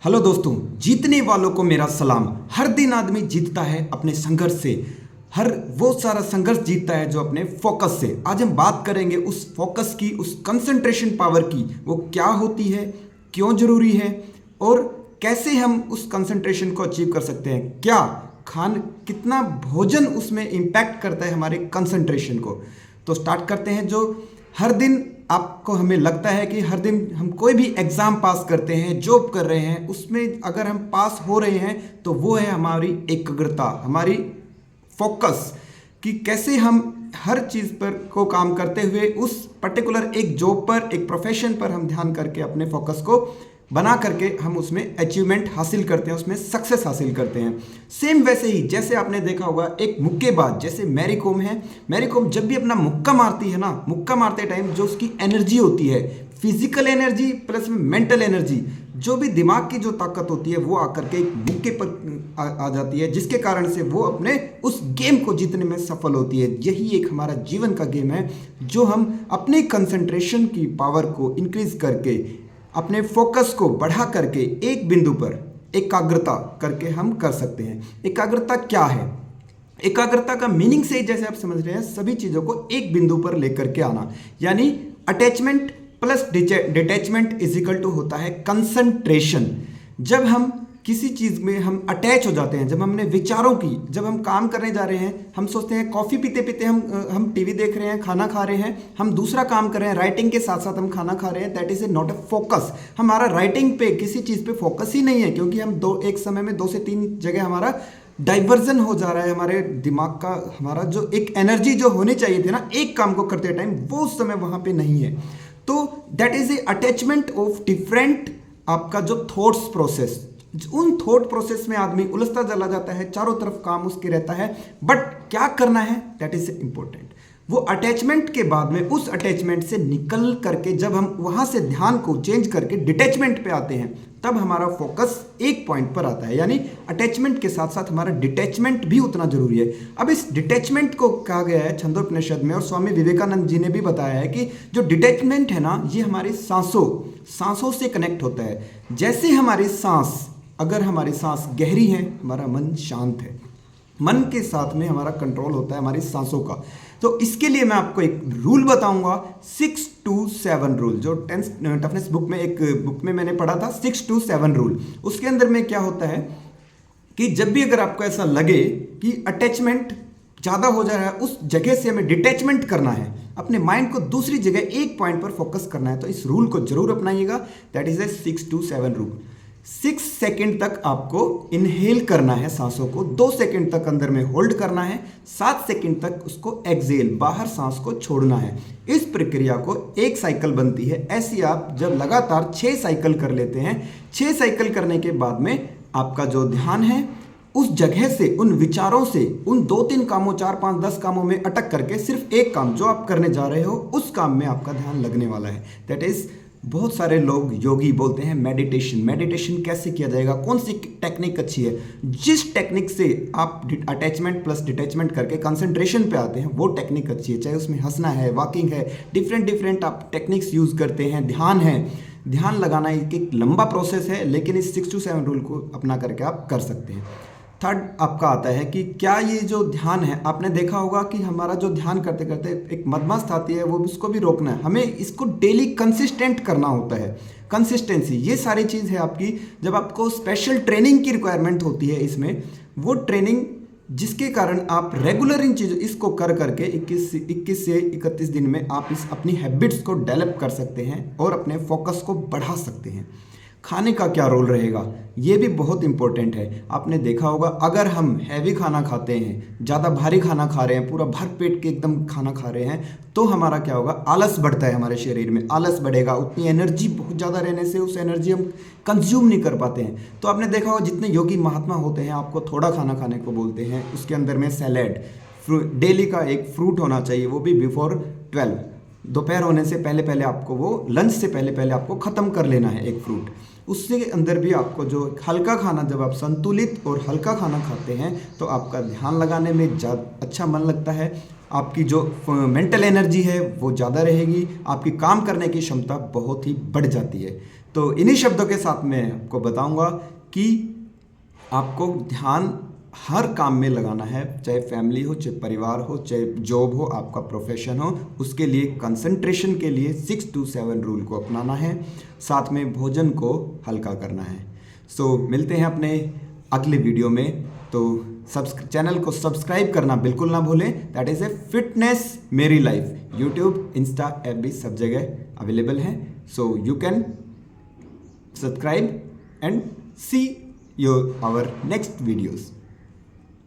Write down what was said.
Hello दोस्तों, जीतने वालों को मेरा सलाम। हर दिन आदमी जीतता है अपने संघर्ष से। हर वो सारा संघर्ष जीतता है जो अपने फोकस से। आज हम बात करेंगे उस फोकस की, उस कंसंट्रेशन पावर की। वो क्या होती है, क्यों जरूरी है और कैसे हम उस कंसंट्रेशन को अचीव कर सकते हैं। क्या कितना भोजन उसमें इम्पैक्ट करता है हमारे कंसंट्रेशन को। तो स्टार्ट करते हैं। जो हर दिन आपको हमें लगता है कि हर दिन हम कोई भी एग्ज़ाम पास करते हैं, जॉब कर रहे हैं, उसमें अगर हम पास हो रहे हैं तो वो है हमारी एकाग्रता, हमारी फोकस, कि कैसे हम हर चीज़ पर को काम करते हुए उस पर्टिकुलर एक जॉब पर, एक प्रोफेशन पर हम ध्यान करके अपने फोकस को बना करके हम उसमें अचीवमेंट हासिल करते हैं, उसमें सक्सेस हासिल करते हैं। सेम वैसे ही जैसे आपने देखा होगा एक मुक्केबाज, जैसे मैरी कॉम है। मैरी कॉम जब भी अपना मुक्का मारती है ना, मुक्का मारते टाइम जो उसकी एनर्जी होती है, physical energy plus mental energy, जो भी दिमाग की जो ताकत होती है वो आकर के एक मुक्के पर आ जाती है, जिसके कारण से वो अपने उस गेम को जीतने में सफल होती है। यही एक हमारा जीवन का गेम है जो हम अपने कंसंट्रेशन की पावर को इंक्रीज करके, अपने फोकस को बढ़ा करके एक बिंदु पर एकाग्रता करके हम कर सकते हैं। एकाग्रता क्या है? एकाग्रता का मीनिंग से ही जैसे आप समझ रहे हैं, सभी चीज़ों को एक बिंदु पर लेकर के आना, यानी attachment plus detachment is equal to होता है कंसंट्रेशन। जब हम किसी चीज़ में हम अटैच हो जाते हैं, जब हमने विचारों की, जब हम काम करने जा रहे हैं, हम सोचते हैं कॉफ़ी पीते पीते हम टीवी देख रहे हैं, खाना खा रहे हैं, हम दूसरा काम कर रहे हैं, राइटिंग के साथ साथ हम खाना खा रहे हैं, that is a not a focus. हमारा राइटिंग पे, किसी चीज़ पे फोकस ही नहीं है, क्योंकि हम एक समय में 2 से 3 जगह हमारा डाइवर्जन हो जा रहा है। हमारे दिमाग का, हमारा जो एक एनर्जी जो होनी चाहिए थी ना एक काम को करते टाइम, वो उस समय वहाँ पे नहीं है। तो that is a attachment of different, आपका जो थॉट्स प्रोसेस, उन थॉट प्रोसेस में आदमी उलझता चला जाता है, चारों तरफ काम उसके रहता है, बट क्या करना है दैट इज इंपॉर्टेंट। वो अटैचमेंट के बाद में उस अटैचमेंट से निकल करके जब हम वहां से ध्यान को चेंज करके डिटैचमेंट पे आते हैं, तब हमारा फोकस एक पॉइंट पर आता है। यानी अटैचमेंट के साथ साथ हमारा डिटैचमेंट भी उतना जरूरी है। अब इस डिटैचमेंट को कहा गया है छंदोपनिषद में, और स्वामी विवेकानंद जी ने भी बताया है कि जो डिटैचमेंट है ना, ये हमारी सांसों से कनेक्ट होता है। जैसे हमारी सांस, अगर हमारी सांस गहरी है, हमारा मन शांत है, मन के साथ में हमारा कंट्रोल होता है हमारी सांसों का। तो इसके लिए मैं आपको एक रूल बताऊंगा, 6-2-7 रूल, जो टफनेस बुक में, एक बुक में मैंने पढ़ा था 6-2-7 रूल। उसके अंदर में क्या होता है कि जब भी अगर आपको ऐसा लगे कि अटैचमेंट ज़्यादा हो जा रहा है, उस जगह से हमें डिटैचमेंट करना है, अपने माइंड को दूसरी जगह एक पॉइंट पर फोकस करना है, तो इस रूल को जरूर अपनाइएगा। That is a 6-2-7 rule. 6 second तक आपको इनहेल करना है सांसों को, 2 सेकेंड तक अंदर में होल्ड करना है, 7 सेकेंड तक उसको एक्सेल, बाहर सांस को छोड़ना है। इस प्रक्रिया को एक साइकिल बनती है। ऐसी आप जब लगातार 6 साइकिल कर लेते हैं, 6 साइकिल करने के बाद में आपका जो ध्यान है उस जगह से, उन विचारों से, उन 2-3 कामों, 4-5-10 कामों में अटक करके सिर्फ एक काम जो आप करने जा रहे हो, उस काम में आपका ध्यान लगने वाला है। दैट इज, बहुत सारे लोग योगी बोलते हैं मेडिटेशन कैसे किया जाएगा, कौन सी टेक्निक अच्छी है। जिस टेक्निक से आप अटैचमेंट प्लस डिटैचमेंट करके कंसंट्रेशन पे आते हैं, वो टेक्निक अच्छी है। चाहे उसमें हंसना है, वॉकिंग है, डिफरेंट आप टेक्निक्स यूज़ करते हैं, ध्यान है। ध्यान लगाना एक लंबा प्रोसेस है, लेकिन इस 6-2-7 रूल को अपना करके आप कर सकते हैं। थर्ड आपका आता है कि क्या ये जो ध्यान है, आपने देखा होगा कि हमारा जो ध्यान करते करते एक मदमस्त आती है, वो उसको भी रोकना है, हमें इसको डेली कंसिस्टेंट करना होता है। कंसिस्टेंसी, ये सारी चीज़ है आपकी। जब आपको स्पेशल ट्रेनिंग की रिक्वायरमेंट होती है इसमें, वो ट्रेनिंग जिसके कारण आप रेगुलर इन चीज़ों इसको कर करके 21 से 31 दिन में आप इस अपनी हैबिट्स को डेवलप कर सकते हैं और अपने फोकस को बढ़ा सकते हैं। खाने का क्या रोल रहेगा, ये भी बहुत इंपॉर्टेंट है। आपने देखा होगा अगर हम हैवी खाना खाते हैं, ज़्यादा भारी खाना खा रहे हैं, पूरा भर पेट के एकदम खाना खा रहे हैं, तो हमारा क्या होगा, आलस बढ़ता है, हमारे शरीर में आलस बढ़ेगा। उतनी एनर्जी बहुत ज़्यादा रहने से उस एनर्जी हम कंज्यूम नहीं कर पाते हैं। तो आपने देखा होगा जितने योगी महात्मा होते हैं, आपको थोड़ा खाना खाने को बोलते हैं, उसके अंदर में सैलेड, डेली का एक फ्रूट होना चाहिए, वो भी बिफोर 12, दोपहर होने से पहले पहले आपको वो, लंच से पहले पहले आपको ख़त्म कर लेना है एक फ्रूट। उसके अंदर भी आपको जो हल्का खाना, जब आप संतुलित और हल्का खाना खाते हैं तो आपका ध्यान लगाने में ज़्यादा अच्छा मन लगता है, आपकी जो मेंटल एनर्जी है वो ज़्यादा रहेगी, आपकी काम करने की क्षमता बहुत ही बढ़ जाती है। तो इन्हीं शब्दों के साथ मैं आपको बताऊंगा कि आपको ध्यान हर काम में लगाना है, चाहे फैमिली हो, चाहे परिवार हो, चाहे जॉब हो, आपका प्रोफेशन हो, उसके लिए कंसंट्रेशन के लिए 6 to 7 रूल को अपनाना है, साथ में भोजन को हल्का करना है। सो मिलते हैं अपने अगले वीडियो में। तो चैनल को सब्सक्राइब करना बिल्कुल ना भूलें। दैट इज़ ए फिटनेस मेरी लाइफ, यूट्यूब, इंस्टा, FB सब जगह अवेलेबल है। So you can subscribe and see our next videos.